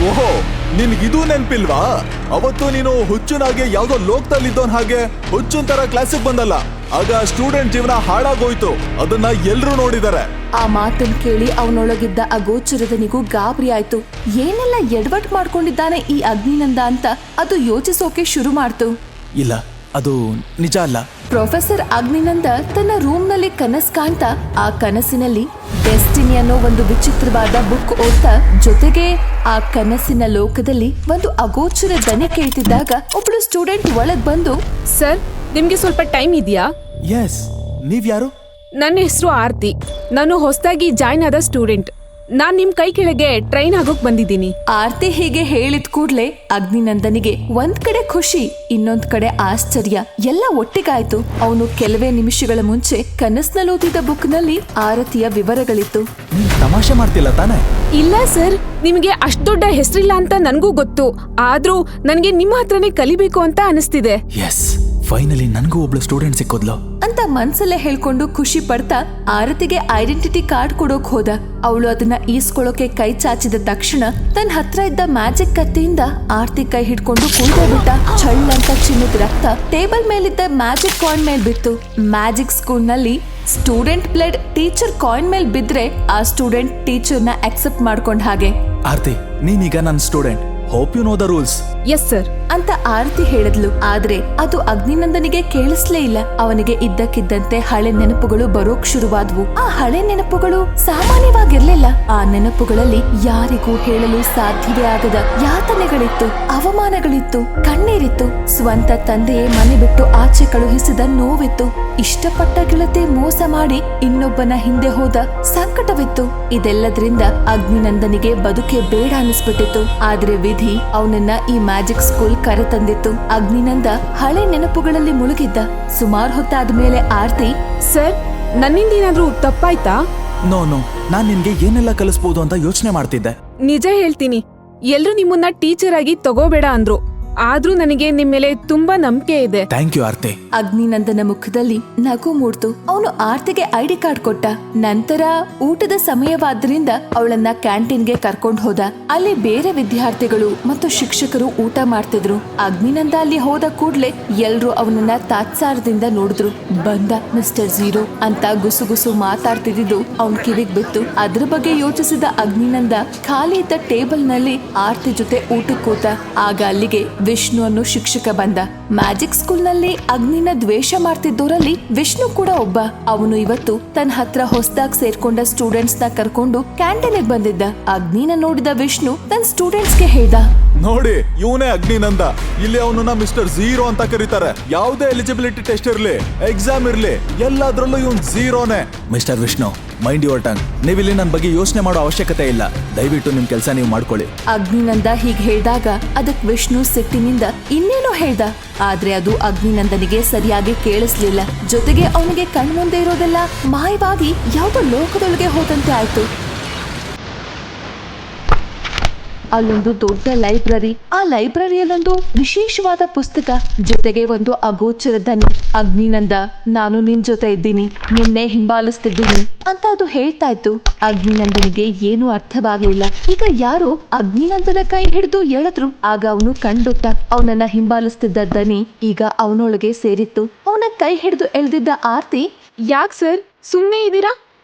ಓಹೋ, ನಿನ್ಗಿದು ನೆನ್ಪಿಲ್ವಾ? ಅವತ್ತು ನೀನು ಹುಚ್ಚನಾಗೆ ಯಾವ್ದೋ ಲೋಕದಲ್ಲಿದ್ದೋನ್ ಹಾಗೆ ಹುಚ್ಚನ್ ತರ ಕ್ಲಾಸಿಗೆ ಬಂದಲ್ಲ, ಆಗ ಸ್ಟೂಡೆಂಟ್ ಜೀವನ ಹಾಳಾಗೋಯ್ತು. ಅದನ್ನ ಎಲ್ರೂ ನೋಡಿದಾರೆ. ಆ ಮಾತನ್ನ ಕೇಳಿ ಅವನೊಳಗಿದ್ದ ಅಗೋಚರದನಿಗೂ ಗಾಬರಿ ಆಯ್ತು. ಏನೆಲ್ಲ ಎಡವಟ್ ಮಾಡ್ಕೊಂಡಿದ್ದಾನೆ ಈ ಅಗ್ನಿನಂದ ಅಂತ ಅದು ಯೋಚಿಸೋಕೆ ಶುರು ಮಾಡ್ತು. ಇಲ್ಲ, ಅದು ನಿಜ ಅಲ್ಲ. ಪ್ರೊಫೆಸರ್ ಅಗ್ನಿನಂದ ತನ್ನ ರೂಮ್ ನಲ್ಲಿ ಕನಸು ಕಾಣ್ತಾ, ಆ ಕನಸಿನಲ್ಲಿ ಡೆಸ್ಟಿನಿ ಅನ್ನೋ ಒಂದು ವಿಚಿತ್ರವಾದ ಬುಕ್ ಓದ್ತಾ, ಜೊತೆಗೆ ಆ ಕನಸಿನ ಲೋಕದಲ್ಲಿ ಒಂದು ಅಗೋಚರ ದನಿ ಕೇಳ್ತಿದ್ದಾಗ ಒಬ್ಳು ಸ್ಟೂಡೆಂಟ್ ಒಳಗ್ ಬಂದು, ಸರ್, ನಿಮ್ಗೆ ಸ್ವಲ್ಪ ಟೈಮ್ ಇದೆಯಾ? ಎಸ್, ನೀವ್ ಯಾರು? ನನ್ನ ಹೆಸರು ಆರ್ತಿ. ನಾನು ಹೊಸದಾಗಿ ಜಾಯ್ನ್ ಆದ ಸ್ಟೂಡೆಂಟ್. ನಾನ್ ನಿಮ್ ಕೈ ಕೆಳಗೆ ಟ್ರೈನ್ ಆಗೋಕ್ ಬಂದಿದ್ದೀನಿ. ಆರ್ತಿ ಹೀಗೆ ಹೇಳಿದ ಕೂಡ್ಲೆ ಅಗ್ನಿನಂದನಿಗೆ ಒಂದ್ ಕಡೆ ಖುಷಿ, ಇನ್ನೊಂದ್ ಕಡೆ ಆಶ್ಚರ್ಯ ಎಲ್ಲ ಒಟ್ಟಿಗಾಯ್ತು. ಅವನು ಕೆಲವೇ ನಿಮಿಷಗಳ ಮುಂಚೆ ಕನಸ್ನಲ್ಲಿ ಓದಿದ ಬುಕ್ ನಲ್ಲಿ ಆರತಿಯ ವಿವರಗಳಿತ್ತು. ತಮಾಷೆ ಮಾಡ್ತಿಲ್ಲ ತಾನೆ? ಇಲ್ಲ ಸರ್, ನಿಮ್ಗೆ ಅಷ್ಟ್ ದೊಡ್ಡ ಹೆಸರಿಲ್ಲ ಅಂತ ನನ್ಗೂ ಗೊತ್ತು. ಆದ್ರೂ ನನ್ಗೆ ನಿಮ್ಮ ಹತ್ರನೇ ಕಲಿಬೇಕು ಅಂತ ಅನಿಸ್ತಿದೆ. ಎಸ್, ಫೈನಲಿ ನನ್ಗೂ ಒಬ್ಳು ಸ್ಟೂಡೆಂಟ್ ಸಿಕ್ಕೋದ್ಲು ಅಂತ ಮನ್ಸಲ್ಲೇ ಹೇಳ್ಕೊಂಡು ಖುಷಿ ಪಡ್ತಾ ಆರತಿಗೆ ಐಡೆಂಟಿಟಿ ಕಾರ್ಡ್ ಕೊಡೋಕ್ ಹೋದ. ಅವಳು ಅದನ್ನ ಈಸ್ಕೊಳ್ಳೋಕೆ ಕೈ ಚಾಚಿದ ತಕ್ಷಣ ತನ್ನ ಹತ್ರ ಇದ್ದ ಮ್ಯಾಜಿಕ್ ಕತ್ತಿಯಿಂದ ಆರ್ತಿ ಕೈ ಹಿಡ್ಕೊಂಡು ಕುಯ್ದೇ ಬಿಟ್ಟ. ಛಳ್ ಅಂತ ಚಿನ್ನದ ರಕ್ತ ಟೇಬಲ್ ಮೇಲಿದ್ದ ಮ್ಯಾಜಿಕ್ ಕಾಯಿನ್ ಮೇಲ್ ಬಿತ್ತು. ಮ್ಯಾಜಿಕ್ ಸ್ಕೂಲ್ ನಲ್ಲಿ ಸ್ಟೂಡೆಂಟ್ ಬ್ಲಡ್ ಟೀಚರ್ ಕಾಯಿನ್ ಮೇಲ್ ಬಿದ್ರೆ ಆ ಸ್ಟೂಡೆಂಟ್ ಟೀಚರ್ ನ ಅಕ್ಸೆಪ್ಟ್ ಮಾಡ್ಕೊಂಡ್ ಹಾಗೆ. ಆರ್ತಿ, ನೀನೀಗ ನನ್ನ student. Hope you know the rules. Yes sir ಅಂತ ಆರತಿ ಹೇಳಿದ್ಲು. ಆದ್ರೆ ಅದು ಅಗ್ನಿನಂದನಿಗೆ ಕೇಳಿಸ್ಲೇ ಇಲ್ಲ. ಅವನಿಗೆ ಇದ್ದಕ್ಕಿದ್ದಂತೆ ಹಳೆ ನೆನಪುಗಳು ಬರೋಕ್ ಶುರುವಾದ್ವು. ಆ ಹಳೆ ನೆನಪುಗಳು ಸಾಮಾನ್ಯವಾಗಿರ್ಲಿಲ್ಲ. ಆ ನೆನಪುಗಳಲ್ಲಿ ಯಾರಿಗೂ ಹೇಳಲು ಸಾಧ್ಯವೇ ಆಗದ ಯಾತನೆಗಳಿತ್ತು, ಅವಮಾನಗಳಿತ್ತು, ಕಣ್ಣೀರಿತ್ತು. ಸ್ವಂತ ತಂದೆಯೇ ಮನೆ ಬಿಟ್ಟು ಆಚೆ ಕಳುಹಿಸಿದ ನೋವಿತ್ತು. ಇಷ್ಟಪಟ್ಟ ಗೆಳತಿ ಮೋಸ ಮಾಡಿ ಇನ್ನೊಬ್ಬನ ಹಿಂದೆ ಹೋದ ಸಂಕಟವಿತ್ತು. ಇದೆಲ್ಲದ್ರಿಂದ ಅಗ್ನಿನಂದನಿಗೆ ಬದುಕೆ ಬೇಡ ಅನಿಸ್ಬಿಟ್ಟಿತ್ತು. ಆದ್ರೆ ವಿಧಿ ಅವನನ್ನ ಈ ಮ್ಯಾಜಿಕ್ ಸ್ಕೂಲ್ ಕರೆತಂದಿತ್ತು. ಅಗ್ನಿನಂದ ಹಳೆ ನೆನಪುಗಳಲ್ಲಿ ಮುಳುಗಿದ್ದ. ಸುಮಾರು ಹೊತ್ತಾದ್ಮೇಲೆ ಆರ್ತಿ, ಸರ್, ನನ್ನಿಂದ ಏನಾದ್ರೂ ತಪ್ಪಾಯ್ತಾ? ನೋ, ನಾನ್ ನಿನ್ಗೆ ಏನೆಲ್ಲ ಕಲಿಸ್ಬೋದು ಅಂತ ಯೋಚನೆ ಮಾಡ್ತಿದ್ದೆ. ನಿಜ ಹೇಳ್ತೀನಿ, ಎಲ್ರು ನಿಮ್ಮನ್ನ ಟೀಚರ್ ಆಗಿ ತಗೋಬೇಡ ಅಂದ್ರು. ಆದ್ರೂ ನನಗೆ ನಿಮ್ ಮೇಲೆ ತುಂಬಾ ನಂಬಿಕೆ ಇದೆ. ಥ್ಯಾಂಕ್ ಯು ಆರ್ತಿ. ಅಗ್ನಿನಂದನ ಮುಖದಲ್ಲಿ ನಗು ಮೂಡ್ತು. ಅವನು ಆರ್ತಿಗೆ ಐಡಿ ಕಾರ್ಡ್ ಕೊಟ್ಟ. ನಂತರ ಊಟದ ಸಮಯವಾದ್ರಿಂದ ಅವಳನ್ನ ಕ್ಯಾಂಟೀನ್ಗೆ ಕರ್ಕೊಂಡ್ ಹೋದ. ಅಲ್ಲಿ ಬೇರೆ ವಿದ್ಯಾರ್ಥಿಗಳು ಮತ್ತು ಶಿಕ್ಷಕರು ಊಟ ಮಾಡ್ತಿದ್ರು. ಅಗ್ನಿನಂದ ಅಲ್ಲಿ ಹೋದ ಕೂಡ್ಲೆ ಎಲ್ರು ಅವನನ್ನ ತಾತ್ಸಾರದಿಂದ ನೋಡಿದ್ರು. ಬಂದ ಮಿಸ್ಟರ್ ಝೀರೋ ಅಂತ ಗುಸುಗುಸು ಮಾತಾಡ್ತಿದ್ದು ಅವನ್ ಕಿವಿಗ್ ಬಿತ್ತು. ಅದ್ರ ಬಗ್ಗೆ ಯೋಚಿಸಿದ ಅಗ್ನಿನಂದ ಖಾಲಿ ಇದ್ದ ಟೇಬಲ್ ನಲ್ಲಿ ಆರ್ತಿ ಜೊತೆ ಊಟಕ್ಕೆ ಕೂತ. ಆಗ ಅಲ್ಲಿಗೆ ವಿಷ್ಣು ಅನ್ನೋ ಶಿಕ್ಷಕ ಬಂದ. ಮ್ಯಾಜಿಕ್ ಸ್ಕೂಲ್ ನಲ್ಲಿ ಅಗ್ನಿನ ದ್ವೇಷ ಮಾಡ್ತಿದ್ದೋರಲ್ಲಿ ವಿಷ್ಣು ಕೂಡ ಒಬ್ಬ. ಅವನು ಇವತ್ತು ತನ್ನ ಹತ್ರ ಹೊಸದಾಗಿ ಸೇರ್ಕೊಂಡ ಸ್ಟೂಡೆಂಟ್ಸ್ ನ ಕರ್ಕೊಂಡು ಕ್ಯಾಂಟೀನ್ಗೆ ಬಂದಿದ್ದ. ಅಗ್ನಿನ ನೋಡಿದ ವಿಷ್ಣು ತನ್ನ ಸ್ಟೂಡೆಂಟ್ಸ್ ಗೆ ಹೇಳ್ದ, ನೋಡಿ, ಇವನೇ ಅಗ್ನಿನಂದ. ಇಲ್ಲಿ ಅವನನ್ನ ಮಿಸ್ಟರ್ ಝೀರೋ ಅಂತ ಕರೀತಾರೆ. ಯಾವುದೇ ಎಲಿಜಿಬಿಲಿಟಿ ಟೆಸ್ಟ್ ಇರ್ಲಿ, ಎಕ್ಸಾಮ್ ಇರ್ಲಿ, ಎಲ್ಲಾದ್ರಲ್ಲೂ ಇವನ್ ಝೀರೋನೇ. Mister Vishnu, mind your tongue. ನೀವಿಲ್ಲಿ ನನ್ನ ಬಗ್ಗೆ ಯೋಚನೆ ಮಾಡೋ ಅವಶ್ಯಕತೆ ಇಲ್ಲ. ದಯವಿಟ್ಟು ನಿಮ್ ಕೆಲಸ ನೀವು ಮಾಡ್ಕೊಳ್ಳಿ. ಅಗ್ನಿನಂದ ಹೀಗ್ ಹೇಳ್ದಾಗ ಅದಕ್ ವಿಷ್ಣು ಸಿಟ್ಟಿನಿಂದ ಇನ್ನೇನೋ ಹೇಳ್ದ. ಆದ್ರೆ ಅದು ಅಗ್ನಿನಂದನಿಗೆ ಸರಿಯಾಗಿ ಕೇಳಿಸ್ಲಿಲ್ಲ. ಜೊತೆಗೆ ಅವನಿಗೆ ಕಣ್ಮುಂದೆ ಇರೋದೆಲ್ಲ ಮಾಯವಾಗಿ ಯಾವುದೋ ಲೋಕದೊಳಗೆ ಹೋದಂತೆ ಆಯ್ತು. ಅಲ್ಲೊಂದು ದೊಡ್ಡ ಲೈಬ್ರರಿ. ಆ ಲೈಬ್ರರಿಯಲ್ಲೊಂದು ವಿಶೇಷವಾದ ಪುಸ್ತಕ, ಜೊತೆಗೆ ಒಂದು ಅಗೋಚರ ದನಿ. ಅಗ್ನಿನಂದ, ನಾನು ನಿನ್ ಜೊತೆ ಇದ್ದೀನಿ, ನಿನ್ನೆ ಹಿಂಬಾಲಿಸ್ತಿದ್ದೀನಿ ಅಂತ ಅದು ಹೇಳ್ತಾ ಇತ್ತು. ಅಗ್ನಿನಂದನಿಗೆ ಏನು ಅರ್ಥವಾಗಲಿಲ್ಲ. ಈಗ ಯಾರೋ ಅಗ್ನಿನಂದನ ಕೈ ಹಿಡಿದು ಎಳೆದ್ರು. ಆಗ ಅವನು ಕಂಡುಟ್ಟ ಅವನನ್ನ ಹಿಂಬಾಲಿಸ್ತಿದ್ದ ದನಿ ಈಗ ಅವನೊಳಗೆ ಸೇರಿತ್ತು. ಅವನ ಕೈ ಹಿಡಿದು ಎಳೆದಿದ್ದ ಆರ್ತಿ, ಯಾಕ್ ಸರ್ ಸುಮ್ನೆ ಇದ್ದೀರಾ?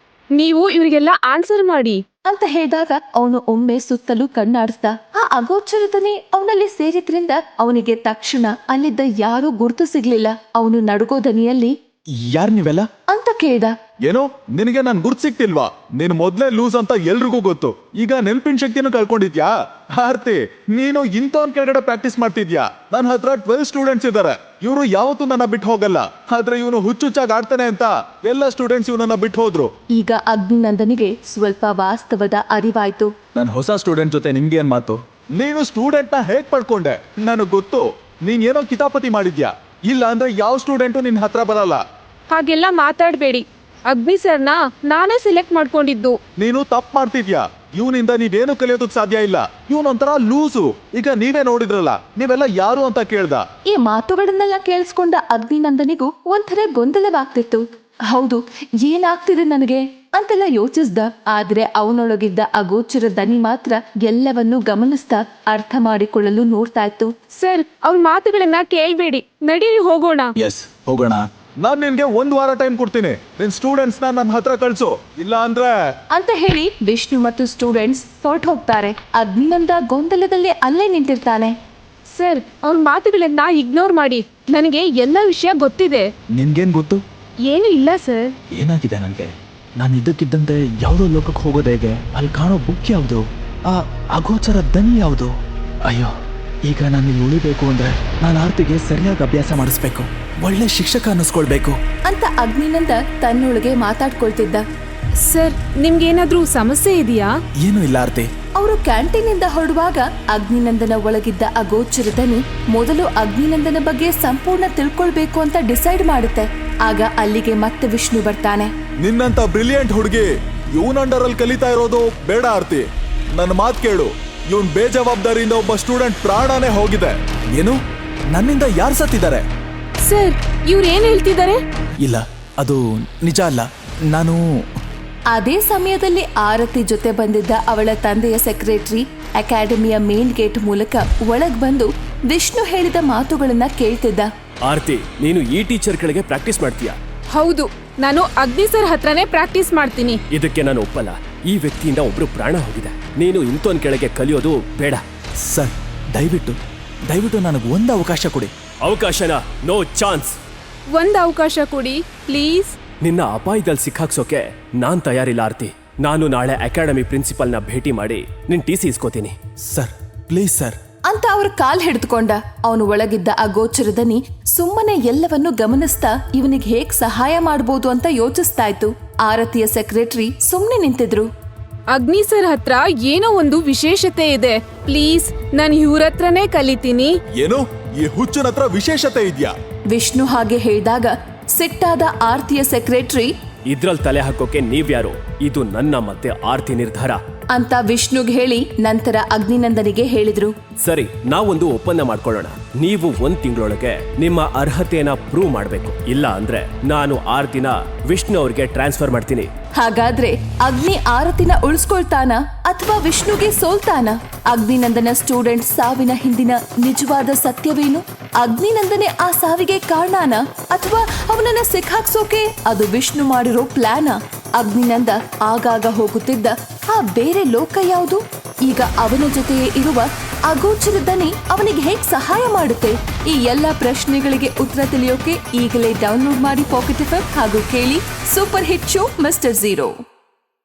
ನೀವು ಇವ್ರಿಗೆಲ್ಲ ಆನ್ಸರ್ ಮಾಡಿ ಅಂತ ಹೇಳಿದಾಗ ಅವನು ಒಮ್ಮೆ ಸುತ್ತಲೂ ಕಣ್ಣಾಡಿಸ್ದ. ಆ ಅಗೋಚರದನೆ ಅವನಲ್ಲಿ ಸೇರಿದ್ರಿಂದ ಅವನಿಗೆ ತಕ್ಷಣ ಅಲ್ಲಿದ್ದ ಯಾರೂ ಗುರುತು ಸಿಗ್ಲಿಲ್ಲ. ಅವನು ನಡುಗೋ ದನಿಯಲ್ಲಿ, ಯಾರ್ ನೀವೆಲ್ಲ ಅಂತ ಕೇಳ್ದ. ಏನೋ ನಿನಗೆ ನನ್ ಗುರ್ತ್ ಸಿಕ್ತಿಲ್ವಾ? ನೀನು ಮೊದ್ಲೇ ಲೂಸ್ ಅಂತ ಎಲ್ರಿಗೂ ಗೊತ್ತು. ಈಗ ನೆನ್ಪಿನ ಶಕ್ತಿನೂ ಕಳ್ಕೊಂಡಿದ್ಯಾ? ಆರ್ತಿ, ನೀನು ಇಂಥವನ್ ಕೆಳಗಡೆ ಪ್ರಾಕ್ಟೀಸ್ ಮಾಡ್ತಿದ್ಯಾ? ನನ್ನ ಹತ್ರ 12 ಸ್ಟೂಡೆಂಟ್ಸ್ ಇದ್ದಾರೆ. ಇವರು ಯಾವತ್ತೂ ನನ್ನ ಬಿಟ್ಟು ಹೋಗಲ್ಲ. ಆದ್ರೆ ಇವನು ಹುಚ್ಚುಚ್ಚಾಗಿ ಆಡ್ತಾನೆ ಅಂತ ಎಲ್ಲ ಸ್ಟೂಡೆಂಟ್ಸ್ ಇವನನ್ನ ಬಿಟ್ಟು ಹೋದ್ರು. ಈಗ ಅಗ್ನಿನಂದನಿಗೆ ಸ್ವಲ್ಪ ವಾಸ್ತವದ ಅರಿವಾಯ್ತು. ನನ್ನ ಹೊಸ ಸ್ಟೂಡೆಂಟ್ ಜೊತೆ ನಿಮ್ಗೆ ಏನ್ ಮಾತು? ನೀನು ಸ್ಟೂಡೆಂಟ್ ನ ಹೇಗ್ ಪಡ್ಕೊಂಡೆ? ನನಗ್ ಗೊತ್ತು. ನೀನ್ ಏನೋ ಕಿತಾಪತಿ ಮಾಡಿದ್ಯಾ. ಇಲ್ಲ ಅಂದ್ರೆ ಯಾವ ಸ್ಟೂಡೆಂಟು ನಿನ್ ಹತ್ರ ಬರಲ್ಲ. ಹಾಗೆಲ್ಲ ಮಾತಾಡ್ಬೇಡಿ. ಅಗ್ನಿ ಸರ್ನ ನಾನೇ ಸೆಲೆಕ್ಟ್ ಮಾಡ್ಕೊಂಡಿದ್ದು. ನೀನು ತಪ್ಪು ಮಾಡ್ತಿದ್ಯಾ. ಇವನಿಂದ ನೀವೇನು ಕಲಿಯೋದಕ್ ಸಾಧ್ಯ ಇಲ್ಲ. ಇವನೊಂಥರ ಲೂಸು. ಈಗ ನೀವೇ ನೋಡಿದ್ರಲ್ಲ, ನೀವೆಲ್ಲ ಯಾರು ಅಂತ ಕೇಳ್ದ. ಈ ಮಾತುಗಳನ್ನೆಲ್ಲ ಕೇಳಿಸ್ಕೊಂಡ ಅಗ್ನಿನಂದನಿಗೂ ಒಂಥರ ಗೊಂದಲವಾಗ್ತಿತ್ತು. ಹೌದು, ಏನಾಗ್ತಿದೆ ನನಗೆ ಅಂತೆಲ್ಲ ಯೋಚಿಸ್ದ. ಆದ್ರೆ ಅವನೊಳಗಿದ್ದ ಅಗೋಚರ ದನಿ ಮಾತ್ರ ಎಲ್ಲವನ್ನೂ ಗಮನಿಸ್ತಾ ಅರ್ಥ ಮಾಡಿಕೊಳ್ಳಲು ನೋಡ್ತಾ ಇತ್ತು. ಸರ್ ಅವ್ರ ಮಾತುಗಳನ್ನ ಕೇಳ್ಬೇಡಿ, ನಡೀರಿ ಹೋಗೋಣ. ಎಸ್ ಹೋಗೋಣ. ನಾನ್ ನಿನ್ಗೆ 1 ವಾರ ಟೈಮ್ ಕೊಡ್ತೀನಿ. ನಿನ್ ಸ್ಟೂಡೆಂಟ್ಸ್ ನನ್ನ ಹತ್ರ ಕಳ್ಸು, ಇಲ್ಲ ಅಂದ್ರೆ ಅಂತ ಹೇಳಿ ವಿಷ್ಣು ಮತ್ತು ಸ್ಟೂಡೆಂಟ್ಸ್ ಹೊರಟು ಹೋಗ್ತಾರೆ. ಅಗ್ನಿನಂದ ಗೊಂದಲದಲ್ಲಿ ಅಲ್ಲೇ ನಿಂತಿರ್ತಾನೆ. ಸರ್ ಅವ್ರ ಮಾತುಗಳನ್ನ ಇಗ್ನೋರ್ ಮಾಡಿ, ನನಗೆ ಎಲ್ಲ ವಿಷಯ ಗೊತ್ತಿದೆ. ನಿನ್ಗೇನ್ ಗೊತ್ತು? ಏನು ಇಲ್ಲ ಸರ್. ಏನಾಗಿದೆ ನನಗೆ? ನಾನು ಇದ್ದಕ್ಕಿದ್ದಂತೆ ಯಾವುದೋ ಲೋಕಕ್ಕೆ ಹೋಗೋದು ಹೇಗೆ? ಅಲ್ಲಿ ಕಾಣೋ ಬುಕ್ ಯಾವುದು? ಆ ಅಗೋಚರ ದನಿ ಯಾವುದು? ಅಯ್ಯೋ, ಈಗ ನಾನು ಇಲ್ಲಿ ಉಳಿಬೇಕು ಅಂದ್ರೆ ನಾನು ಆರ್ತಿಗೆ ಸರಿಯಾಗಿ ಅಭ್ಯಾಸ ಮಾಡಿಸ್ಬೇಕು, ಒಳ್ಳೆ ಶಿಕ್ಷಕ ಅನ್ನಿಸ್ಕೊಳ್ಬೇಕು ಅಂತ ಅಗ್ನಿನಂದ ತನ್ನೊಳಗೆ ಮಾತಾಡ್ಕೊಳ್ತಿದ್ದ. ಸರ್ ನಿಮ್ಗೇನಾದ್ರೂ ಸಮಸ್ಯೆ ಇದೆಯಾ? ಏನೂ ಇಲ್ಲ ಆರ್ತಿ. ಅವರು ಕ್ಯಾಂಟೀನಿಂದ ಹೊರಡುವಾಗ ಅಗ್ನಿನಂದನ ಒಳಗಿದ್ದ ಅಗೋಚರ ದನಿ ಮೊದಲು ಅಗ್ನಿನಂದನ ಬಗ್ಗೆ ಸಂಪೂರ್ಣ ತಿಳ್ಕೊಳ್ಬೇಕು ಅಂತ ಡಿಸೈಡ್ ಮಾಡುತ್ತೆ. ಆಗ ಅಲ್ಲಿಗೆ ಮತ್ತೆ ವಿಷ್ಣು ಬರ್ತಾನೆ. ನಿನ್ನಂತ ಬ್ರಿಲಿಯಂಟ್ ಹುಡುಗಿ ಇವನ್ ಅಂಡರ್ ಅಲ್ಲಿ ಕಲಿತಾ ಇರೋದು ಬೇಡ ಆರ್ತಿ. ನನ್ನ ಮಾತು ಕೇಳು, ಇವನ್ ಬೇಜವಾಬ್ದಾರಿಯಿಂದ ಒಬ್ಬ ಸ್ಟೂಡೆಂಟ್ ಪ್ರಾಣನೇ ಹೋಗಿದೆ. ಏನು? ನನ್ನಿಂದ ಯಾರು ಸತ್ತಿದ್ದಾರೆ? ಸರ್ ಇವ್ರು ಏನ್ ಹೇಳ್ತಿದ್ದಾರೆ? ಇಲ್ಲ, ಅದು ನಿಜ ಅಲ್ಲ. ನಾನು ಅದೇ ಸಮಯದಲ್ಲಿ ಆರತಿ ಜೊತೆ ಬಂದಿದ್ದ ಅವಳ ತಂದೆಯ ಸೆಕ್ರೆಟರಿ ಅಕಾಡೆಮಿಯ ಮೇನ್ ಗೇಟ್ ಮೂಲಕ ಒಳಗ್ ಬಂದು ವಿಷ್ಣು ಹೇಳಿದ ಮಾತುಗಳನ್ನ ಕೇಳ್ತಿದ್ದ. ಆರ್ತಿ, ನೀನು ಈ ಟೀಚರ್ ಕೆಳಗೆ ಪ್ರಾಕ್ಟೀಸ್ ಮಾಡ್ತೀಯಾ? ಹೌದು, ನಾನು ಅಗ್ನಿ ಸರ್ ಹತ್ರನೇ ಪ್ರಾಕ್ಟೀಸ್ ಮಾಡ್ತೀನಿ. ಇದಕ್ಕೆ ನಾನು ಒಪ್ಪಲ್ಲ. ಈ ವ್ಯಕ್ತಿಯಿಂದ ಒಬ್ರು ಪ್ರಾಣ ಹೋಗಿದೆ. ನೀನು ಇಂಥೋನ್ ಕೆಳಗೆ ಕಲಿಯೋದು ಬೇಡ. ಸರ್, ದಯವಿಟ್ಟು ನನಗೆ ಒಂದು ಅವಕಾಶ ಕೊಡಿ. ಅವಕಾಶನ? No chance. ಒಂದ್ ಅವಕಾಶ ಕೊಡಿ ಪ್ಲೀಸ್. ನಿನ್ನ ಅಪಾಯದಲ್ಲಿ ಸಿಕ್ಕಾಕ್ಸೋಕೆ ನಾನ್ ತಯಾರಿಲ್ಲ ಆರ್ತಿ. ನಾನು ನಾಳೆ ಅಕಾಡೆಮಿ ಪ್ರಿನ್ಸಿಪಲ್ನ ಭೇಟಿ ಮಾಡಿ ನಿನ್ TC ಇಸ್ಕೋತೀನಿ. ಸರ್, ಪ್ಲೀಸ್ ಸರ್ ಅಂತ ಅವ್ರ ಕಾಲ್ ಹಿಡಿದುಕೊಂಡ. ಅವನು ಒಳಗಿದ್ದ ಅಗೋಚರ ದನಿ ಸುಮ್ಮನೆ ಎಲ್ಲವನ್ನೂ ಗಮನಿಸ್ತಾ ಇವನಿಗೆ ಹೇಗ್ ಸಹಾಯ ಮಾಡ್ಬೋದು ಅಂತ ಯೋಚಿಸ್ತಾ ಇತ್ತು. ಆರತಿಯ ಸೆಕ್ರೆಟರಿ ಸುಮ್ನೆ ನಿಂತಿದ್ರು. ಅಗ್ನಿ ಸರ್ ಹತ್ರ ಏನೋ ಒಂದು ವಿಶೇಷತೆ ಇದೆ, ಪ್ಲೀಸ್ ನಾನು ಇವ್ರ ಹತ್ರನೇ ಕಲಿತೀನಿ. ಏನು? ಈ ಹುಚ್ಚನ ಹತ್ರ ವಿಶೇಷತೆ ಇದೆಯಾ? ವಿಷ್ಣು ಹಾಗೆ ಹೇಳಿದಾಗ ಸಿಟ್ಟಾದ ಆರ್ತಿಯ ಸೆಕ್ರೆಟರಿ ಇದ್ರಲ್ಲಿ ತಲೆ ಹಾಕೋಕೆ ನೀವ್ಯಾರು? ಇದು ನನ್ನ ಮತ್ತೆ ಆರ್ತಿ ನಿರ್ಧಾರ ಅಂತ ವಿಷ್ಣುಗ್ ಹೇಳಿ ನಂತರ ಅಗ್ನಿನಂದನಿಗೆ ಹೇಳಿದ್ರು. ಸರಿ, ನಾವೊಂದು ಒಪ್ಪಂದ ಮಾಡ್ಕೊಳ್ಳೋಣ. ನೀವು 1 ತಿಂಗಳೊಳಗೆ ನಿಮ್ಮ ಅರ್ಹತೆಯನ್ನ ಪ್ರೂವ್ ಮಾಡ್ಬೇಕು. ಇಲ್ಲ ಅಂದ್ರೆ ನಾನು ಆರ್ತಿನ ವಿಷ್ಣು ಅವ್ರಿಗೆ ಟ್ರಾನ್ಸ್ಫರ್ ಮಾಡ್ತೀನಿ. ಹಾಗಾದ್ರೆ ಅಗ್ನಿ ಆರತಿನ ಉಳಿಸ್ಕೊಳ್ತಾನ ಅಥವಾ ವಿಷ್ಣುಗೆ ಸೋಲ್ತಾನ? ಅಗ್ನಿನಂದನ ಸ್ಟೂಡೆಂಟ್ ಸಾವಿನ ಹಿಂದಿನ ನಿಜವಾದ ಸತ್ಯವೇನು? ಅಗ್ನಿನಂದನೆ ಆ ಸಾವಿಗೆ ಕಾರಣನ ಅಥವಾ ಅವನನ್ನ ಸಿಕ್ಕಾಕ್ಸೋಕೆ ಅದು ವಿಷ್ಣು ಮಾಡಿರೋ ಪ್ಲಾನ? ಅಗ್ನಿನಂದ ಆಗಾಗ ಹೋಗುತ್ತಿದ್ದ ಆ ಬೇರೆ ಲೋಕ ಯಾವುದು? ಈಗ ಅವನ ಜೊತೆಯೇ ಇರುವ ಅಗೋಚರ ದನಿ ಅವನಿಗೆ ಹೇಗ್ ಸಹಾಯ ಮಾಡುತ್ತೆ? ಈ ಎಲ್ಲಾ ಪ್ರಶ್ನೆಗಳಿಗೆ ಉತ್ತರ ತಿಳಿಯೋಕೆ ಈಗಲೇ ಡೌನ್ಲೋಡ್ ಮಾಡಿ ಪಾಕೆಟ್ FM ಹಾಗೂ ಕೇಳಿ super hit show mister zero.